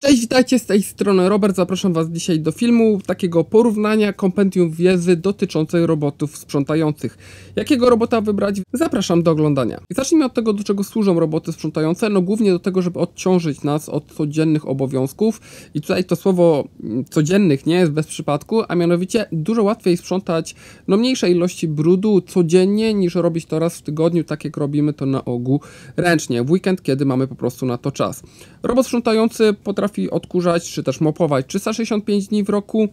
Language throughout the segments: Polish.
Cześć, witajcie, z tej strony Robert, zapraszam Was dzisiaj do filmu, takiego porównania kompendium wiedzy dotyczącej robotów sprzątających. Jakiego robota wybrać? Zapraszam do oglądania. I zacznijmy od tego, do czego służą roboty sprzątające. No głównie do tego, żeby odciążyć nas od codziennych obowiązków. I tutaj to słowo codziennych nie jest bez przypadku, a mianowicie dużo łatwiej sprzątać mniejsze ilości brudu codziennie, niż robić to raz w tygodniu, tak jak robimy to na ogół ręcznie, w weekend, kiedy mamy po prostu na to czas. Robot sprzątający potrafi odkurzać, czy też mopować 365 dni w roku.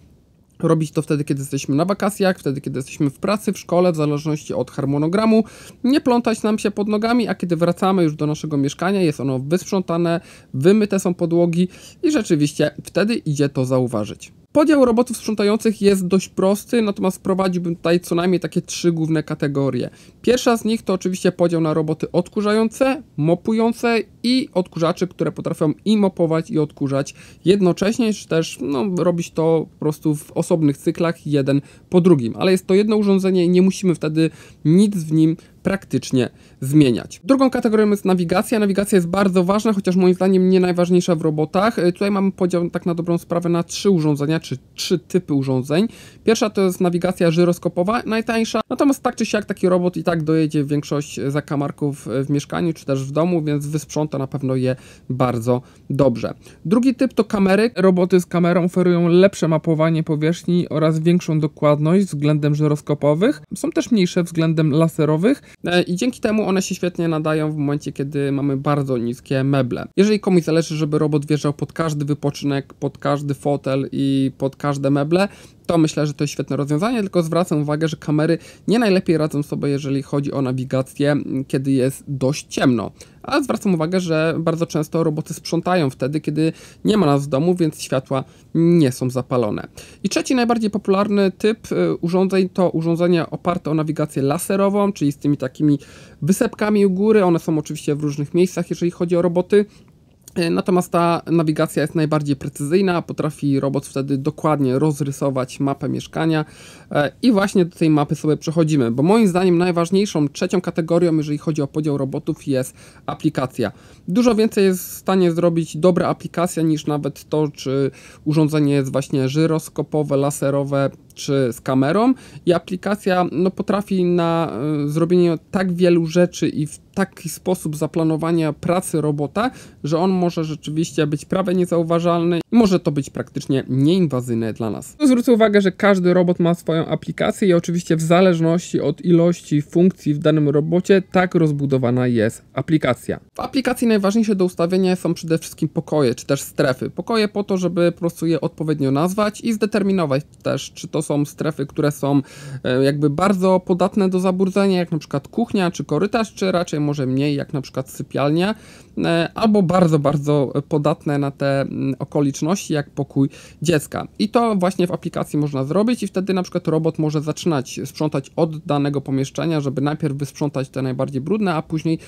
Robić to wtedy, kiedy jesteśmy na wakacjach, wtedy, kiedy jesteśmy w pracy, w szkole, w zależności od harmonogramu. Nie plątać nam się pod nogami, a kiedy wracamy już do naszego mieszkania, jest ono wysprzątane, wymyte są podłogi i rzeczywiście wtedy idzie to zauważyć. Podział robotów sprzątających jest dość prosty, natomiast wprowadziłbym tutaj co najmniej takie 3 główne kategorie. Pierwsza z nich to oczywiście podział na roboty odkurzające, mopujące i odkurzacze, które potrafią i mopować, i odkurzać jednocześnie, czy też robić to po prostu w osobnych cyklach, jeden po drugim. Ale jest to jedno urządzenie i nie musimy wtedy nic w nim praktycznie zmieniać. Drugą kategorią jest nawigacja. Nawigacja jest bardzo ważna, chociaż moim zdaniem nie najważniejsza w robotach. Tutaj mamy podział tak na dobrą sprawę na 3 urządzenia, czy 3 typy urządzeń. Pierwsza to jest nawigacja żyroskopowa, najtańsza, natomiast tak czy siak taki robot i tak dojedzie większość zakamarków w mieszkaniu, czy też w domu, więc wysprząta na pewno je bardzo dobrze. Drugi typ to kamery. Roboty z kamerą oferują lepsze mapowanie powierzchni oraz większą dokładność względem żyroskopowych. Są też mniejsze względem laserowych. I dzięki temu one się świetnie nadają w momencie, kiedy mamy bardzo niskie meble. Jeżeli komuś zależy, żeby robot wjeżdżał pod każdy wypoczynek, pod każdy fotel i pod każde meble, to myślę, że to jest świetne rozwiązanie, tylko zwracam uwagę, że kamery nie najlepiej radzą sobie, jeżeli chodzi o nawigację, kiedy jest dość ciemno. A zwracam uwagę, że bardzo często roboty sprzątają wtedy, kiedy nie ma nas w domu, więc światła nie są zapalone. I trzeci najbardziej popularny typ urządzeń to urządzenia oparte o nawigację laserową, czyli z tymi takimi wysepkami u góry. One są oczywiście w różnych miejscach, jeżeli chodzi o roboty. Natomiast ta nawigacja jest najbardziej precyzyjna, potrafi robot wtedy dokładnie rozrysować mapę mieszkania i właśnie do tej mapy sobie przechodzimy, bo moim zdaniem najważniejszą trzecią kategorią, jeżeli chodzi o podział robotów, jest aplikacja. Dużo więcej jest w stanie zrobić dobra aplikacja niż nawet to, czy urządzenie jest właśnie żyroskopowe, laserowe, czy z kamerą, i aplikacja potrafi na zrobienie tak wielu rzeczy i w taki sposób zaplanowania pracy robota, że on może rzeczywiście być prawie niezauważalny i może to być praktycznie nieinwazyjne dla nas. Zwrócę uwagę, że każdy robot ma swoją aplikację i oczywiście w zależności od ilości funkcji w danym robocie tak rozbudowana jest aplikacja. W aplikacji najważniejsze do ustawienia są przede wszystkim pokoje, czy też strefy. Pokoje po to, żeby po prostu je odpowiednio nazwać i zdeterminować też, czy to są strefy, które są jakby bardzo podatne do zabrudzenia, jak na przykład kuchnia czy korytarz, czy raczej może mniej, jak na przykład sypialnia, albo bardzo, bardzo podatne na te okoliczności, jak pokój dziecka. I to właśnie w aplikacji można zrobić i wtedy na przykład robot może zaczynać sprzątać od danego pomieszczenia, żeby najpierw wysprzątać te najbardziej brudne, a później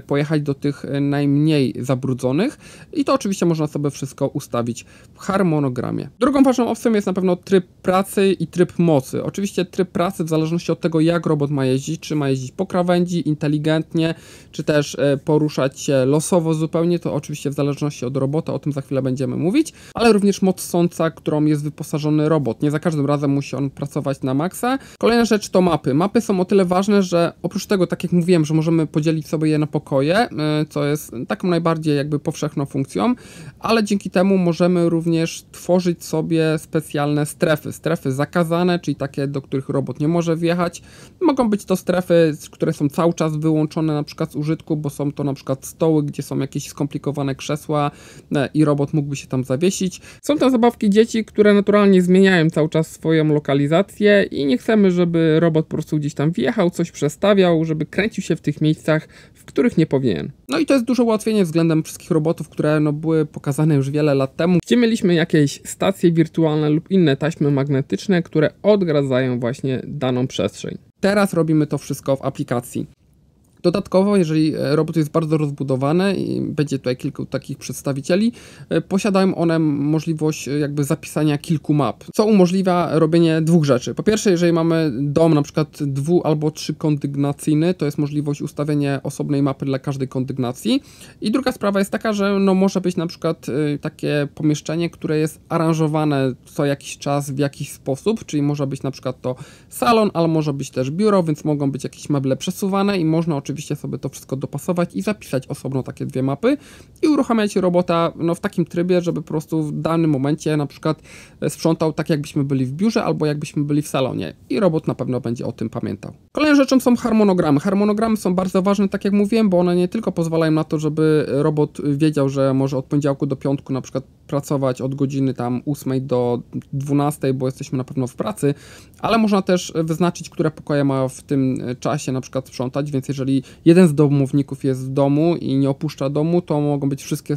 pojechać do tych najmniej zabrudzonych. I to oczywiście można sobie wszystko ustawić w harmonogramie. Drugą ważną opcją jest na pewno tryb pracy i tryb mocy. Oczywiście tryb pracy w zależności od tego, jak robot ma jeździć, czy ma jeździć po krawędzi, inteligentnie, czy też poruszać się losowo zupełnie, to oczywiście w zależności od robota, o tym za chwilę będziemy mówić, ale również moc sąca, którą jest wyposażony robot. Nie za każdym razem musi on pracować na maksa. Kolejna rzecz to mapy. Mapy są o tyle ważne, że oprócz tego, tak jak mówiłem, że możemy podzielić sobie je na pokoje, co jest taką najbardziej jakby powszechną funkcją, ale dzięki temu możemy również tworzyć sobie specjalne strefy. Strefy zakazane, czyli takie, do których robot nie może wjechać. Mogą być to strefy, które są cały czas wyłączone na przykład z użytku, bo są to na przykład stoły, gdzie są jakieś skomplikowane krzesła i robot mógłby się tam zawiesić. Są to zabawki dzieci, które naturalnie zmieniają cały czas swoją lokalizację i nie chcemy, żeby robot po prostu gdzieś tam wjechał, coś przestawiał, żeby kręcił się w tych miejscach, w których nie powinien. No i to jest duże ułatwienie względem wszystkich robotów, które były pokazane już wiele lat temu, gdzie mieliśmy jakieś stacje wirtualne lub inne taśmy magnetyczne, które odgradzają właśnie daną przestrzeń. Teraz robimy to wszystko w aplikacji. Dodatkowo, jeżeli robot jest bardzo rozbudowany i będzie tutaj kilku takich przedstawicieli, posiadają one możliwość jakby zapisania kilku map, co umożliwia robienie dwóch rzeczy. Po pierwsze, jeżeli mamy dom na przykład 2- albo 3-kondygnacyjny, to jest możliwość ustawienia osobnej mapy dla każdej kondygnacji. I druga sprawa jest taka, że no może być na przykład takie pomieszczenie, które jest aranżowane co jakiś czas w jakiś sposób, czyli może być na przykład to salon, ale może być też biuro, więc mogą być jakieś meble przesuwane i można oczywiście sobie to wszystko dopasować i zapisać osobno takie dwie mapy i uruchamiać robota no, w takim trybie, żeby po prostu w danym momencie na przykład sprzątał tak, jakbyśmy byli w biurze albo jakbyśmy byli w salonie i robot na pewno będzie o tym pamiętał. Kolejną rzeczą są harmonogramy. Harmonogramy są bardzo ważne, tak jak mówiłem, bo one nie tylko pozwalają na to, żeby robot wiedział, że może od poniedziałku do piątku na przykład pracować od godziny tam 8 do 12, bo jesteśmy na pewno w pracy, ale można też wyznaczyć, które pokoje ma w tym czasie na przykład sprzątać, więc jeżeli jeden z domowników jest w domu i nie opuszcza domu, to mogą być wszystkie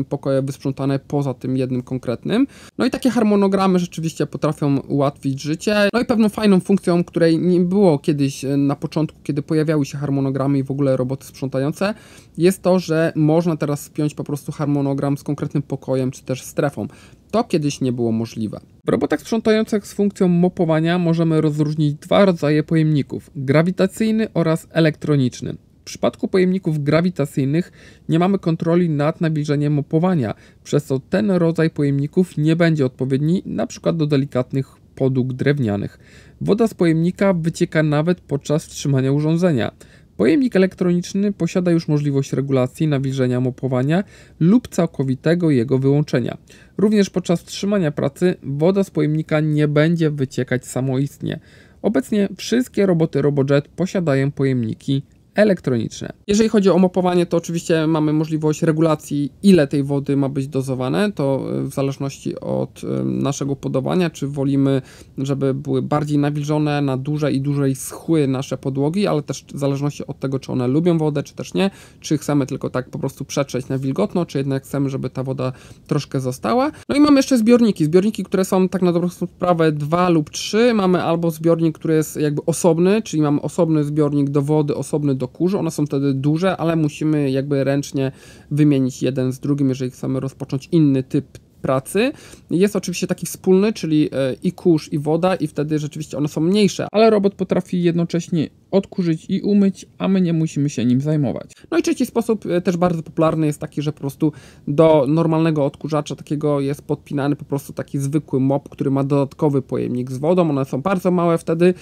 pokoje wysprzątane poza tym jednym konkretnym. No i takie harmonogramy rzeczywiście potrafią ułatwić życie. No i pewną fajną funkcją, której nie było kiedyś na początku, kiedy pojawiały się harmonogramy i w ogóle roboty sprzątające, jest to, że można teraz spiąć po prostu harmonogram z konkretnym pokojem czy też strefą. To kiedyś nie było możliwe. W robotach sprzątających z funkcją mopowania możemy rozróżnić dwa rodzaje pojemników: grawitacyjny oraz elektroniczny. W przypadku pojemników grawitacyjnych nie mamy kontroli nad nawilżeniem mopowania, przez co ten rodzaj pojemników nie będzie odpowiedni np. do delikatnych podłóg drewnianych. Woda z pojemnika wycieka nawet podczas wstrzymania urządzenia. Pojemnik elektroniczny posiada już możliwość regulacji nawilżenia mopowania lub całkowitego jego wyłączenia. Również podczas wstrzymania pracy woda z pojemnika nie będzie wyciekać samoistnie. Obecnie wszystkie roboty RoboJet posiadają pojemniki elektroniczne. Jeżeli chodzi o mopowanie, to oczywiście mamy możliwość regulacji, ile tej wody ma być dozowane, to w zależności od naszego podawania, czy wolimy, żeby były bardziej nawilżone, na dłużej i dłużej schły nasze podłogi, ale też w zależności od tego, czy one lubią wodę, czy też nie, czy chcemy tylko tak po prostu przetrzeć na wilgotno, czy jednak chcemy, żeby ta woda troszkę została. No i mamy jeszcze zbiorniki, które są tak na dobrą sprawę 2 lub 3. Mamy albo zbiornik, który jest jakby osobny, czyli mamy osobny zbiornik do wody, osobny do kurzu. One są wtedy duże, ale musimy jakby ręcznie wymienić jeden z drugim, jeżeli chcemy rozpocząć inny typ pracy. Jest oczywiście taki wspólny, czyli i kurz, i woda, i wtedy rzeczywiście one są mniejsze, ale robot potrafi jednocześnie odkurzyć i umyć, a my nie musimy się nim zajmować. No i trzeci sposób, też bardzo popularny, jest taki, że po prostu do normalnego odkurzacza takiego jest podpinany po prostu taki zwykły mop, który ma dodatkowy pojemnik z wodą. One są bardzo małe wtedy,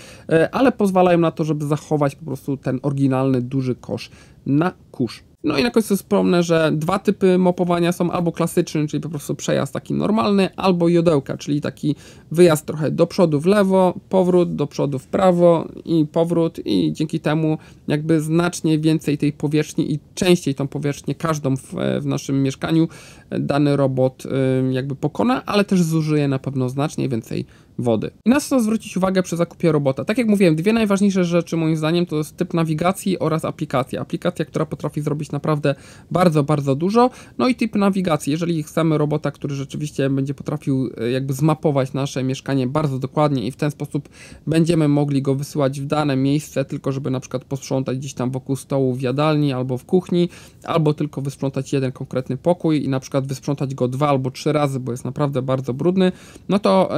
ale pozwalają na to, żeby zachować po prostu ten oryginalny, duży kosz na kurz. No i na końcu wspomnę, że dwa typy mopowania są albo klasyczny, czyli po prostu przejazd taki normalny, albo jodełka, czyli taki wyjazd trochę do przodu w lewo, powrót, do przodu w prawo i powrót, i dzięki temu jakby znacznie więcej tej powierzchni i częściej tą powierzchnię każdą w naszym mieszkaniu dany robot jakby pokona, ale też zużyje na pewno znacznie więcej wody. I na co zwrócić uwagę przy zakupie robota? Tak jak mówiłem, dwie najważniejsze rzeczy moim zdaniem to jest typ nawigacji oraz aplikacja. Aplikacja, która potrafi zrobić naprawdę bardzo, bardzo dużo. No i typ nawigacji. Jeżeli chcemy robota, który rzeczywiście będzie potrafił jakby zmapować nasze mieszkanie bardzo dokładnie i w ten sposób będziemy mogli go wysyłać w dane miejsce, tylko żeby na przykład posprzątać gdzieś tam wokół stołu w jadalni albo w kuchni, albo tylko wysprzątać jeden konkretny pokój i na przykład wysprzątać go 2 albo 3 razy, bo jest naprawdę bardzo brudny, no to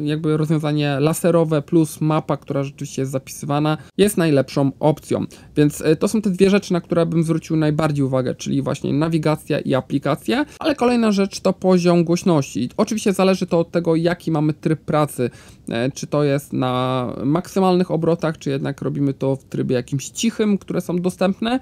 jakby rozwiązanie laserowe plus mapa, która rzeczywiście jest zapisywana, jest najlepszą opcją. Więc to są te dwie rzeczy, na które bym zwrócił najbardziej uwagę, czyli właśnie nawigacja i aplikacja, ale kolejna rzecz to poziom głośności. Oczywiście zależy to od tego, jaki mamy tryb pracy, czy to jest na maksymalnych obrotach, czy jednak robimy to w trybie jakimś cichym, które są dostępne.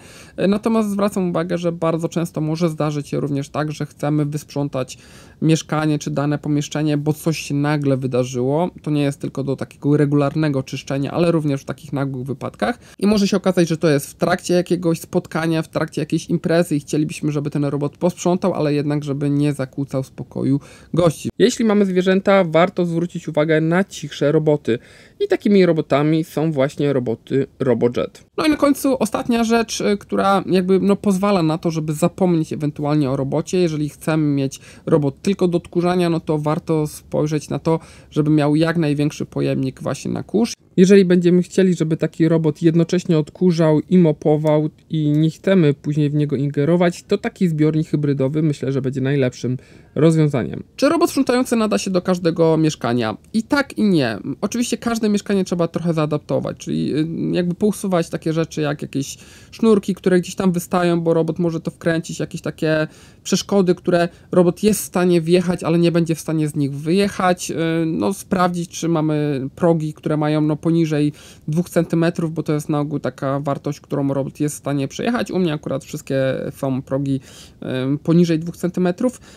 Natomiast zwracam uwagę, że bardzo często może zdarzyć się również tak, że chcemy wysprzątać mieszkanie czy dane pomieszczenie, bo coś się nagle wydarzyło. To nie jest tylko do takiego regularnego czyszczenia, ale również w takich nagłych wypadkach. I może się okazać, że to jest w trakcie jakiegoś spotkania, w trakcie jakiejś imprezy i chcielibyśmy, żeby ten robot posprzątał, ale jednak, żeby nie zakłócał spokoju gości. Jeśli mamy zwierzęta, warto zwrócić uwagę na cichsze roboty. I takimi robotami są właśnie roboty RoboJet. No i na końcu ostatnia rzecz, która jakby pozwala na to, żeby zapomnieć ewentualnie o robocie. Jeżeli chcemy mieć robot tylko do odkurzania, no to warto spojrzeć na to, żeby miał jak największy pojemnik właśnie na kurz. Jeżeli będziemy chcieli, żeby taki robot jednocześnie odkurzał i mopował i nie chcemy później w niego ingerować, to taki zbiornik hybrydowy myślę, że będzie najlepszym rozwiązaniem. Czy robot sprzątający nada się do każdego mieszkania? I tak i nie. Oczywiście każde mieszkanie trzeba trochę zaadaptować, czyli jakby pousuwać takie rzeczy jak jakieś sznurki, które gdzieś tam wystają, bo robot może to wkręcić, jakieś takie przeszkody, które robot jest w stanie wjechać, ale nie będzie w stanie z nich wyjechać. No sprawdzić, czy mamy progi, które mają no poniżej 2 cm, bo to jest na ogół taka wartość, którą robot jest w stanie przejechać. U mnie akurat wszystkie są progi poniżej 2 cm.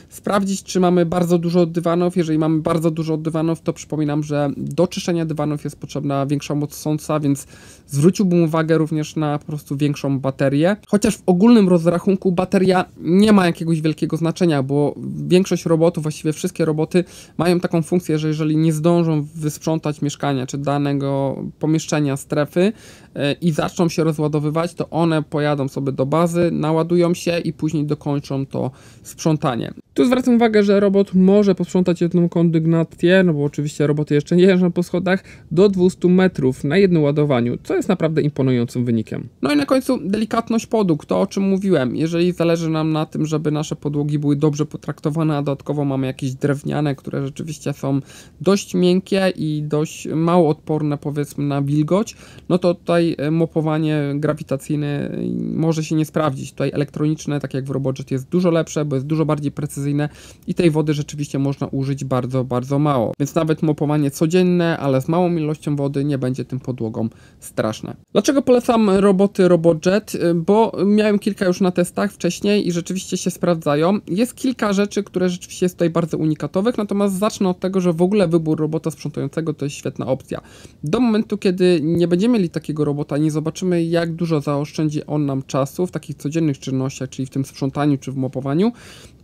Sprawdzić, czy mamy bardzo dużo dywanów. Jeżeli mamy bardzo dużo dywanów, to przypominam, że do czyszczenia dywanów jest potrzebna większa moc sąca, więc zwróciłbym uwagę również na po prostu większą baterię. Chociaż w ogólnym rozrachunku bateria nie ma jakiegoś wielkiego znaczenia, bo większość robotów, właściwie wszystkie roboty mają taką funkcję, że jeżeli nie zdążą wysprzątać mieszkania czy danego pomieszczenia, strefy i zaczną się rozładowywać, to one pojadą sobie do bazy, naładują się i później dokończą to sprzątanie. Tu zwracam uwagę, że robot może posprzątać jedną kondygnację, no bo oczywiście roboty jeszcze nie jeżdżą po schodach, do 200 metrów na jednym ładowaniu, co jest naprawdę imponującym wynikiem. No i na końcu delikatność podłóg, to o czym mówiłem. Jeżeli zależy nam na tym, żeby nasze podłogi były dobrze potraktowane, a dodatkowo mamy jakieś drewniane, które rzeczywiście są dość miękkie i dość mało odporne powiedzmy na wilgoć, no to tutaj mopowanie grawitacyjne może się nie sprawdzić. Tutaj elektroniczne, tak jak w RobotJet, jest dużo lepsze, bo jest dużo bardziej precyzyjne i tej wody rzeczywiście można użyć bardzo, bardzo mało. Więc nawet mopowanie codzienne, ale z małą ilością wody nie będzie tym podłogom straszne. Dlaczego polecam roboty RobotJet? Bo miałem kilka już na testach wcześniej i rzeczywiście się sprawdzają. Jest kilka rzeczy, które rzeczywiście jest tutaj bardzo unikatowych, natomiast zacznę od tego, że w ogóle wybór robota sprzątającego to jest świetna opcja. Do momentu, kiedy nie będziemy mieli takiego robota, nie zobaczymy, jak dużo zaoszczędzi on nam czasu w takich codziennych czynnościach, czyli w tym sprzątaniu czy w mopowaniu,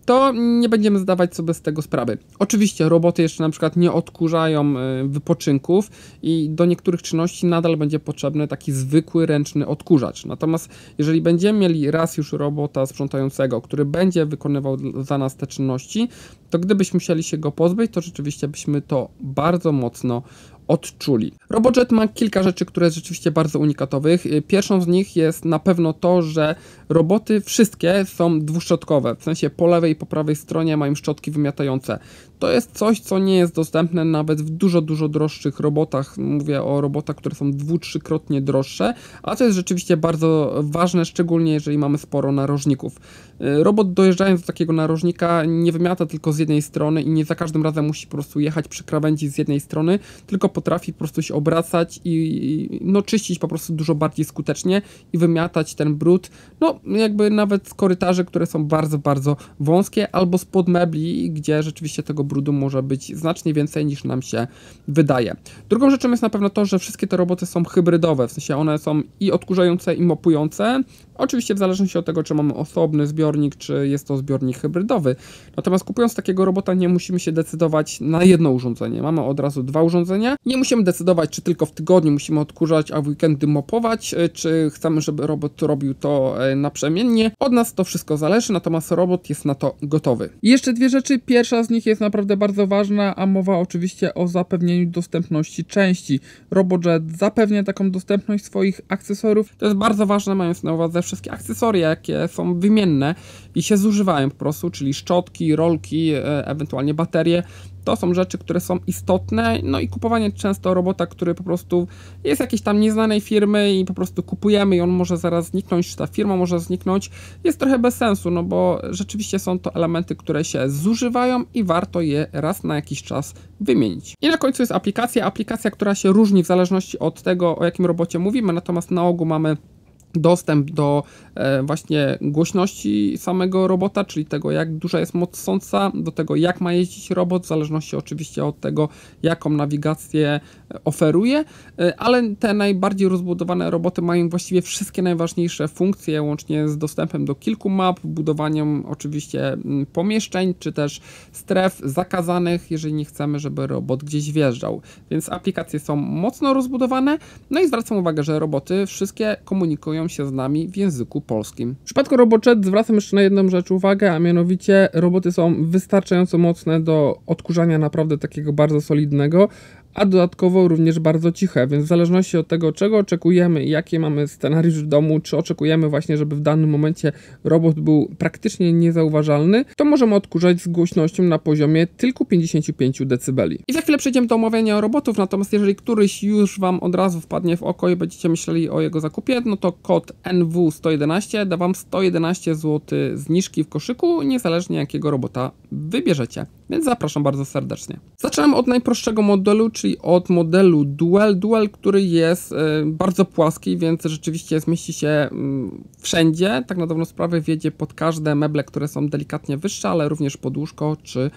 to nie będziemy zdawać sobie z tego sprawy. Oczywiście roboty jeszcze na przykład nie odkurzają wypoczynków i do niektórych czynności nadal będzie potrzebny taki zwykły ręczny odkurzacz. Natomiast jeżeli będziemy mieli raz już robota sprzątającego, który będzie wykonywał za nas te czynności, to gdybyśmy musieli się go pozbyć, to rzeczywiście byśmy to bardzo mocno odczuli. RobotJet ma kilka rzeczy, które jest rzeczywiście bardzo unikatowych. Pierwszą z nich jest na pewno to, że roboty wszystkie są dwuszczotkowe, w sensie po lewej i po prawej stronie mają szczotki wymiatające. To jest coś, co nie jest dostępne nawet w dużo droższych robotach. Mówię o robotach, które są 2-3-krotnie droższe, a to jest rzeczywiście bardzo ważne, szczególnie jeżeli mamy sporo narożników. Robot dojeżdżając do takiego narożnika nie wymiata tylko z jednej strony i nie za każdym razem musi po prostu jechać przy krawędzi z jednej strony, tylko potrafi po prostu się obracać i no, czyścić po prostu dużo bardziej skutecznie i wymiatać ten brud, no jakby nawet z korytarzy, które są bardzo wąskie, albo spod mebli, gdzie rzeczywiście tego brudu może być znacznie więcej niż nam się wydaje. Drugą rzeczą jest na pewno to, że wszystkie te roboty są hybrydowe, w sensie one są i odkurzające, i mopujące, oczywiście w zależności od tego, czy mamy osobny zbiornik, czy jest to zbiornik hybrydowy. Natomiast kupując takiego robota nie musimy się decydować na jedno urządzenie. Mamy od razu 2 urządzenia. Nie musimy decydować, czy tylko w tygodniu musimy odkurzać, a w weekendy mopować, czy chcemy, żeby robot robił to naprzemiennie. Od nas to wszystko zależy, natomiast robot jest na to gotowy. I jeszcze 2 rzeczy. Pierwsza z nich jest naprawdę bardzo ważna, a mowa oczywiście o zapewnieniu dostępności części. RobotJet zapewnia taką dostępność swoich akcesorów. To jest bardzo ważne, mając na uwadze wszystkie akcesoria, jakie są wymienne i się zużywają po prostu, czyli szczotki, rolki, ewentualnie baterie. To są rzeczy, które są istotne, no i kupowanie często robota, który po prostu jest jakiejś tam nieznanej firmy i po prostu kupujemy i on może zaraz zniknąć, czy ta firma może zniknąć, jest trochę bez sensu, no bo rzeczywiście są to elementy, które się zużywają i warto je raz na jakiś czas wymienić. I na końcu jest aplikacja, która się różni w zależności od tego, o jakim robocie mówimy, natomiast na ogół mamy dostęp do właśnie głośności samego robota, czyli tego, jak duża jest moc sąca, do tego, jak ma jeździć robot, w zależności oczywiście od tego, jaką nawigację oferuje, ale te najbardziej rozbudowane roboty mają właściwie wszystkie najważniejsze funkcje, łącznie z dostępem do kilku map, budowaniem oczywiście pomieszczeń, czy też stref zakazanych, jeżeli nie chcemy, żeby robot gdzieś wjeżdżał. Więc aplikacje są mocno rozbudowane, no i zwracam uwagę, że roboty wszystkie komunikują się z nami w języku polskim. W przypadku RobotJet zwracam jeszcze na jedną rzecz uwagę, a mianowicie roboty są wystarczająco mocne do odkurzania naprawdę takiego bardzo solidnego, a dodatkowo również bardzo ciche, więc w zależności od tego, czego oczekujemy i jaki mamy scenariusz w domu, czy oczekujemy właśnie, żeby w danym momencie robot był praktycznie niezauważalny, to możemy odkurzać z głośnością na poziomie tylko 55 dB. I za chwilę przejdziemy do omawiania robotów, natomiast jeżeli któryś już Wam od razu wpadnie w oko i będziecie myśleli o jego zakupie, no to kod NW111 da Wam 111 zł zniżki w koszyku, niezależnie jakiego robota wybierzecie. Więc zapraszam bardzo serdecznie. Zaczynamy od najprostszego modelu, czyli od modelu Duel, który jest bardzo płaski, więc rzeczywiście zmieści się wszędzie. Tak na dobrą sprawę wjedzie pod każde meble, które są delikatnie wyższe, ale również pod łóżko czy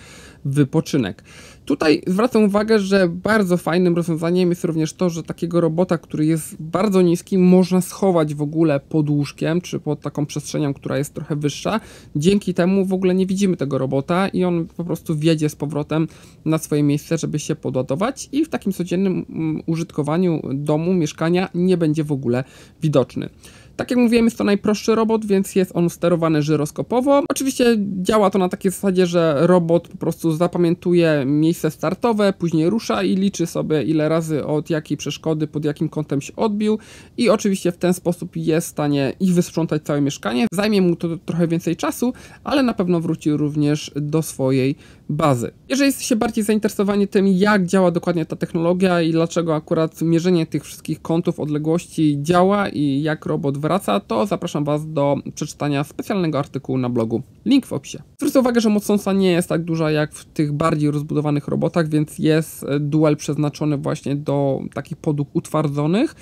wypoczynek. Tutaj zwracam uwagę, że bardzo fajnym rozwiązaniem jest również to, że takiego robota, który jest bardzo niski, można schować w ogóle pod łóżkiem, czy pod taką przestrzenią, która jest trochę wyższa. Dzięki temu w ogóle nie widzimy tego robota i on po prostu wjedzie z powrotem na swoje miejsce, żeby się podładować i w takim codziennym użytkowaniu domu, mieszkania nie będzie w ogóle widoczny. Tak jak mówiłem, jest to najprostszy robot, więc jest on sterowany żyroskopowo. Oczywiście działa to na takiej zasadzie, że robot po prostu zapamiętuje miejsce startowe, później rusza i liczy sobie, ile razy od jakiej przeszkody, pod jakim kątem się odbił i oczywiście w ten sposób jest w stanie ich wysprzątać całe mieszkanie. Zajmie mu to trochę więcej czasu, ale na pewno wróci również do swojej bazy. Jeżeli jesteście bardziej zainteresowani tym, jak działa dokładnie ta technologia i dlaczego akurat mierzenie tych wszystkich kątów odległości działa i jak robot wraca, to zapraszam Was do przeczytania specjalnego artykułu na blogu. Link w opisie. Zwrócę uwagę, że moc sąca nie jest tak duża jak w tych bardziej rozbudowanych robotach, więc jest Duel przeznaczony właśnie do takich podłóg utwardzonych.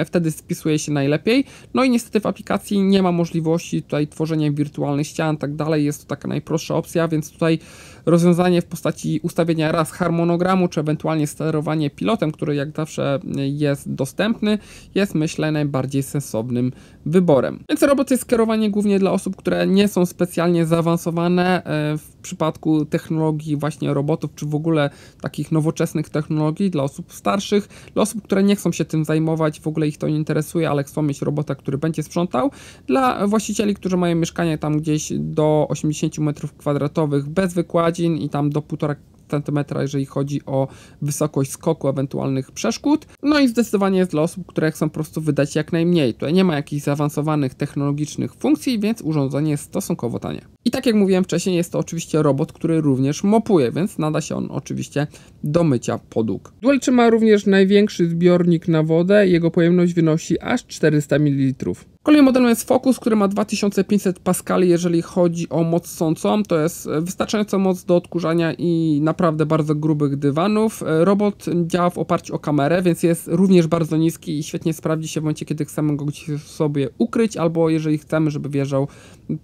Wtedy spisuje się najlepiej. No i niestety w aplikacji nie ma możliwości tutaj tworzenia wirtualnych ścian, tak dalej. Jest to taka najprostsza opcja, więc tutaj rozwiązanie w postaci ustawienia raz harmonogramu, czy ewentualnie sterowanie pilotem, który jak zawsze jest dostępny, jest myślę najbardziej sensownym wyborem. Więc robot jest skierowany głównie dla osób, które nie są specjalnie zaawansowane w przypadku technologii właśnie robotów, czy w ogóle takich nowoczesnych technologii, dla osób starszych, dla osób, które nie chcą się tym zajmować, w ogóle ich to nie interesuje, ale chcą mieć robota, który będzie sprzątał, dla właścicieli, którzy mają mieszkanie tam gdzieś do 80 m2 bez wykładzin i tam do 1,5 cm, jeżeli chodzi o wysokość skoku, ewentualnych przeszkód. No i zdecydowanie jest dla osób, które chcą po prostu wydać jak najmniej. Tutaj nie ma jakichś zaawansowanych technologicznych funkcji, więc urządzenie jest stosunkowo tanie. I tak jak mówiłem wcześniej, jest to oczywiście robot, który również mopuje, więc nada się on oczywiście do mycia podłóg. Duel ma również największy zbiornik na wodę, jego pojemność wynosi aż 400 ml. Kolejnym modelem jest Focus, który ma 2500 paskali, jeżeli chodzi o moc sącą. To jest wystarczająca moc do odkurzania i naprawdę bardzo grubych dywanów. Robot działa w oparciu o kamerę, więc jest również bardzo niski i świetnie sprawdzi się w momencie, kiedy chcemy go gdzieś sobie ukryć, albo jeżeli chcemy, żeby wjeżdżał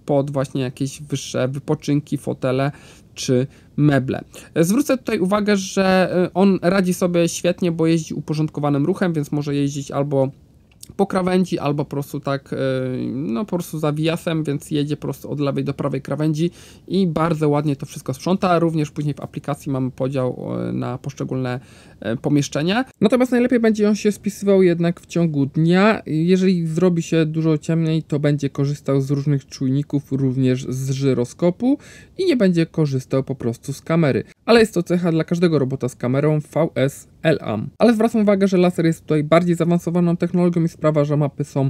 pod właśnie jakieś wyższe wypoczynki, fotele czy meble. Zwrócę tutaj uwagę, że on radzi sobie świetnie, bo jeździ uporządkowanym ruchem, więc może jeździć albo po krawędzi, albo po prostu tak, no po prostu za wijasem, więc jedzie po prostu od lewej do prawej krawędzi i bardzo ładnie to wszystko sprząta. Również później w aplikacji mamy podział na poszczególne pomieszczenia. Natomiast najlepiej będzie on się spisywał jednak w ciągu dnia. Jeżeli zrobi się dużo ciemniej, to będzie korzystał z różnych czujników, również z żyroskopu i nie będzie korzystał po prostu z kamery. Ale jest to cecha dla każdego robota z kamerą VSLAM. Ale zwracam uwagę, że laser jest tutaj bardziej zaawansowaną technologią i sprawia, że mapy są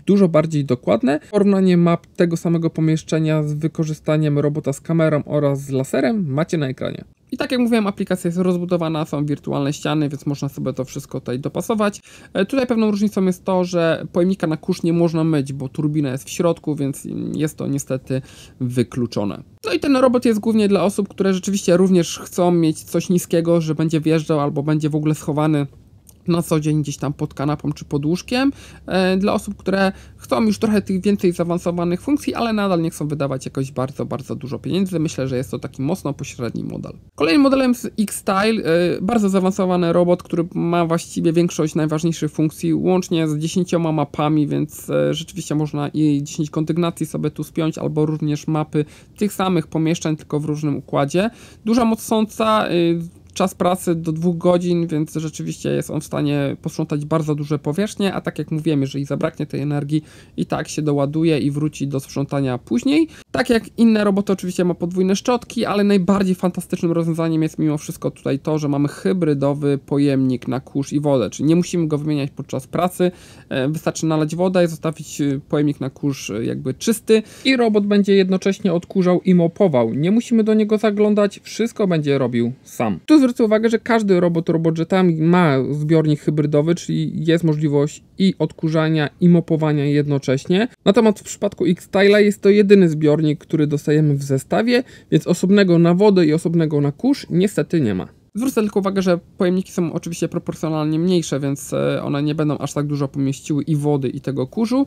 dużo bardziej dokładne. Porównanie map tego samego pomieszczenia z wykorzystaniem robota z kamerą oraz z laserem macie na ekranie. I tak jak mówiłem, aplikacja jest rozbudowana, są wirtualne ściany, więc można sobie to wszystko tutaj dopasować. Tutaj pewną różnicą jest to, że pojemnika na kurz nie można myć, bo turbina jest w środku, więc jest to niestety wykluczone. No i ten robot jest głównie dla osób, które rzeczywiście również chcą mieć coś niskiego, że będzie wjeżdżał albo będzie w ogóle schowany na co dzień gdzieś tam pod kanapą czy pod łóżkiem. Dla osób, które chcą już trochę tych więcej zaawansowanych funkcji, ale nadal nie chcą wydawać jakoś bardzo dużo pieniędzy. Myślę, że jest to taki mocno pośredni model. Kolejnym modelem jest X-Style, bardzo zaawansowany robot, który ma właściwie większość najważniejszych funkcji, łącznie z 10 mapami, więc rzeczywiście można i 10 kondygnacji sobie tu spiąć, albo również mapy tych samych pomieszczeń, tylko w różnym układzie. Duża moc sąca, czas pracy do 2 godzin, więc rzeczywiście jest on w stanie posprzątać bardzo duże powierzchnie, a tak jak mówiłem, jeżeli zabraknie tej energii, i tak się doładuje i wróci do sprzątania później. Tak jak inne roboty oczywiście ma podwójne szczotki, ale najbardziej fantastycznym rozwiązaniem jest mimo wszystko tutaj to, że mamy hybrydowy pojemnik na kurz i wodę, czyli nie musimy go wymieniać podczas pracy, wystarczy nalać wodę i zostawić pojemnik na kurz jakby czysty i robot będzie jednocześnie odkurzał i mopował. Nie musimy do niego zaglądać, wszystko będzie robił sam. Tu zwrócę uwagę, że każdy RobotJet ma zbiornik hybrydowy, czyli jest możliwość i odkurzania i mopowania jednocześnie. Natomiast w przypadku X-Style'a jest to jedyny zbiornik, który dostajemy w zestawie, więc osobnego na wodę i osobnego na kurz niestety nie ma. Zwrócę tylko uwagę, że pojemniki są oczywiście proporcjonalnie mniejsze, więc one nie będą aż tak dużo pomieściły i wody, i tego kurzu.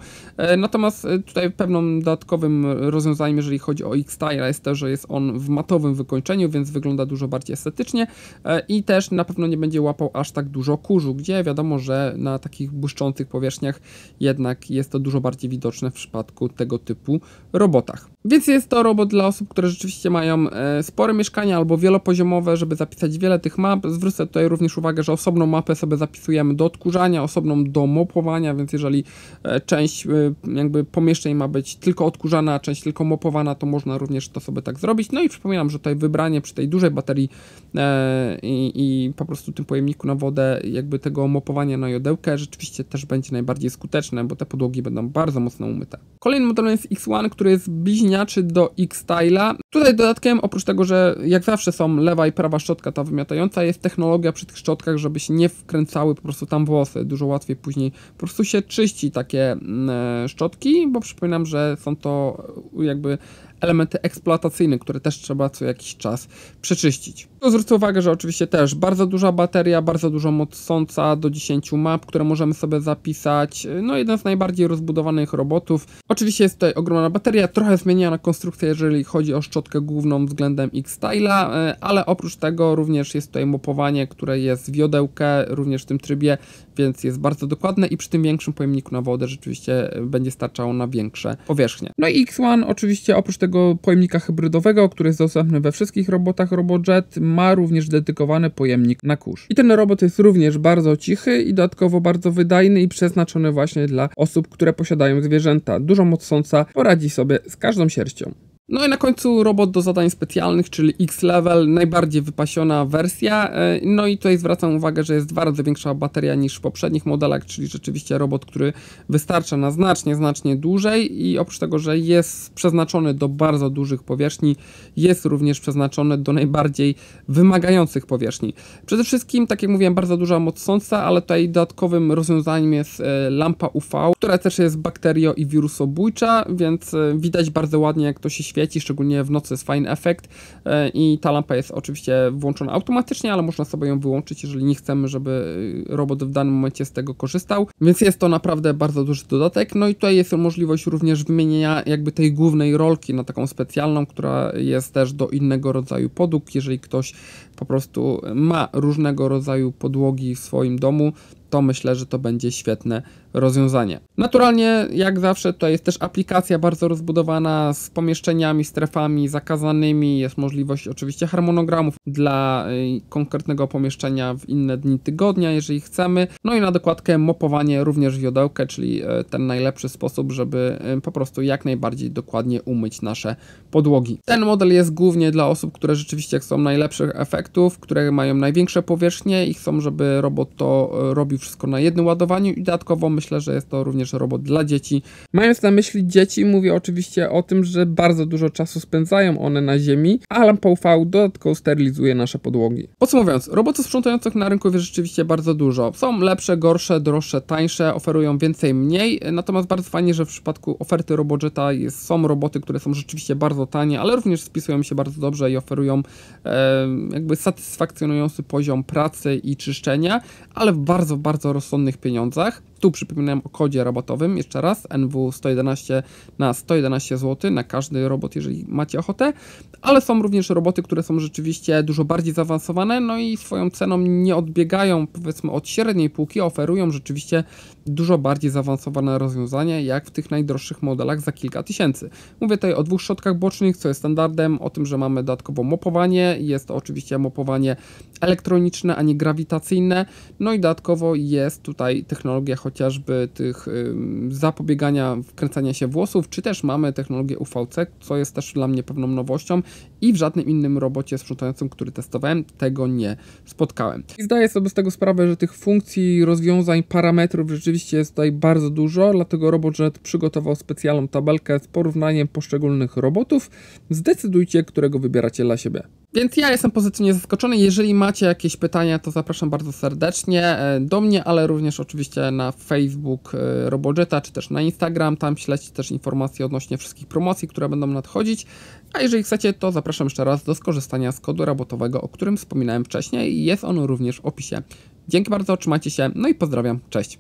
Natomiast tutaj pewnym dodatkowym rozwiązaniem, jeżeli chodzi o X-Style'a, jest to, że jest on w matowym wykończeniu, więc wygląda dużo bardziej estetycznie i też na pewno nie będzie łapał aż tak dużo kurzu, gdzie wiadomo, że na takich błyszczących powierzchniach jednak jest to dużo bardziej widoczne w przypadku tego typu robotach. Więc jest to robot dla osób, które rzeczywiście mają spore mieszkania albo wielopoziomowe, żeby zapisać wiele tych map. Zwrócę tutaj również uwagę, że osobną mapę sobie zapisujemy do odkurzania, osobną do mopowania, więc jeżeli część jakby pomieszczeń ma być tylko odkurzana, a część tylko mopowana, to można również to sobie tak zrobić. No i przypominam, że tutaj wybranie przy tej dużej baterii i po prostu tym pojemniku na wodę jakby tego mopowania na jodełkę rzeczywiście też będzie najbardziej skuteczne, bo te podłogi będą bardzo mocno umyte. Kolejnym modelem jest X1, który jest bliźniaczy do X-Style'a. Tutaj dodatkiem, oprócz tego, że jak zawsze są lewa i prawa szczotka ta wymiatająca, jest technologia przy tych szczotkach, żeby się nie wkręcały po prostu tam włosy. Dużo łatwiej później po prostu się czyści takie szczotki, bo przypominam, że są to jakby elementy eksploatacyjne, które też trzeba co jakiś czas przeczyścić. Tu zwrócę uwagę, że oczywiście też bardzo duża bateria, bardzo dużo mocąca, do 10 map, które możemy sobie zapisać. No jeden z najbardziej rozbudowanych robotów. Oczywiście jest tutaj ogromna bateria, trochę zmieniana konstrukcja, jeżeli chodzi o szczotkę główną względem X-Style'a, ale oprócz tego również jest tutaj mopowanie, które jest w jodełkę, również w tym trybie, więc jest bardzo dokładne i przy tym większym pojemniku na wodę rzeczywiście będzie starczało na większe powierzchnie. No i X1 oczywiście oprócz tego pojemnika hybrydowego, który jest dostępny we wszystkich robotach RobotJet, ma również dedykowany pojemnik na kurz. I ten robot jest również bardzo cichy i dodatkowo bardzo wydajny i przeznaczony właśnie dla osób, które posiadają zwierzęta. Dużo mocąca, poradzi sobie z każdą sierścią. No i na końcu robot do zadań specjalnych, czyli X-Level, najbardziej wypasiona wersja. No i tutaj zwracam uwagę, że jest 2 razy większa bateria niż w poprzednich modelach, czyli rzeczywiście robot, który wystarcza na znacznie dłużej i oprócz tego, że jest przeznaczony do bardzo dużych powierzchni, jest również przeznaczony do najbardziej wymagających powierzchni. Przede wszystkim, tak jak mówiłem, bardzo duża moc sąca, ale tutaj dodatkowym rozwiązaniem jest lampa UV, która też jest bakterio- i wirusobójcza, więc widać bardzo ładnie, jak to się świeci, szczególnie w nocy jest fajny efekt i ta lampa jest oczywiście włączona automatycznie, ale można sobie ją wyłączyć, jeżeli nie chcemy, żeby robot w danym momencie z tego korzystał, więc jest to naprawdę bardzo duży dodatek. No i tutaj jest możliwość również wymienienia jakby tej głównej rolki na taką specjalną, która jest też do innego rodzaju podłóg, jeżeli ktoś po prostu ma różnego rodzaju podłogi w swoim domu, to myślę, że to będzie świetne rozwiązanie. Naturalnie, jak zawsze, to jest też aplikacja bardzo rozbudowana z pomieszczeniami, strefami zakazanymi. Jest możliwość oczywiście harmonogramów dla konkretnego pomieszczenia w inne dni tygodnia, jeżeli chcemy. No i na dokładkę mopowanie również w jodełkę, czyli ten najlepszy sposób, żeby po prostu jak najbardziej dokładnie umyć nasze podłogi. Ten model jest głównie dla osób, które rzeczywiście chcą najlepszych efektów, które mają największe powierzchnie i chcą, żeby robot to robił wszystko na jednym ładowaniu i dodatkowo myślę, że jest to również robot dla dzieci. Mając na myśli dzieci, mówię oczywiście o tym, że bardzo dużo czasu spędzają one na ziemi, a lampa UV dodatkowo sterylizuje nasze podłogi. Podsumowując, robotów sprzątających na rynku jest rzeczywiście bardzo dużo. Są lepsze, gorsze, droższe, tańsze, oferują więcej, mniej, natomiast bardzo fajnie, że w przypadku oferty RobotJeta są roboty, które są rzeczywiście bardzo tanie, ale również spisują się bardzo dobrze i oferują jakby satysfakcjonujący poziom pracy i czyszczenia, ale w bardzo rozsądnych pieniądzach. Tu przypominam o kodzie rabatowym, jeszcze raz, NW111 na 111 zł na każdy robot, jeżeli macie ochotę, ale są również roboty, które są rzeczywiście dużo bardziej zaawansowane, no i swoją ceną nie odbiegają powiedzmy od średniej półki, oferują rzeczywiście dużo bardziej zaawansowane rozwiązanie, jak w tych najdroższych modelach za kilka tysięcy. Mówię tutaj o 2 szczotkach bocznych, co jest standardem, o tym, że mamy dodatkowo mopowanie, jest to oczywiście mopowanie elektroniczne, a nie grawitacyjne, no i dodatkowo jest tutaj technologia chociażby tych zapobiegania wkręcania się włosów, czy też mamy technologię UVC, co jest też dla mnie pewną nowością i w żadnym innym robocie sprzątającym, który testowałem, tego nie spotkałem. I zdaję sobie z tego sprawę, że tych funkcji, rozwiązań, parametrów rzeczywiście jest tutaj bardzo dużo, dlatego RoboJet przygotował specjalną tabelkę z porównaniem poszczególnych robotów. Zdecydujcie, którego wybieracie dla siebie. Więc ja jestem pozytywnie zaskoczony. Jeżeli macie jakieś pytania, to zapraszam bardzo serdecznie do mnie, ale również oczywiście na Facebook RoboJeta, czy też na Instagram. Tam śledźcie też informacje odnośnie wszystkich promocji, które będą nadchodzić. A jeżeli chcecie, to zapraszam jeszcze raz do skorzystania z kodu rabatowego, o którym wspominałem wcześniej. Jest on również w opisie. Dzięki bardzo, trzymajcie się, no i pozdrawiam, cześć.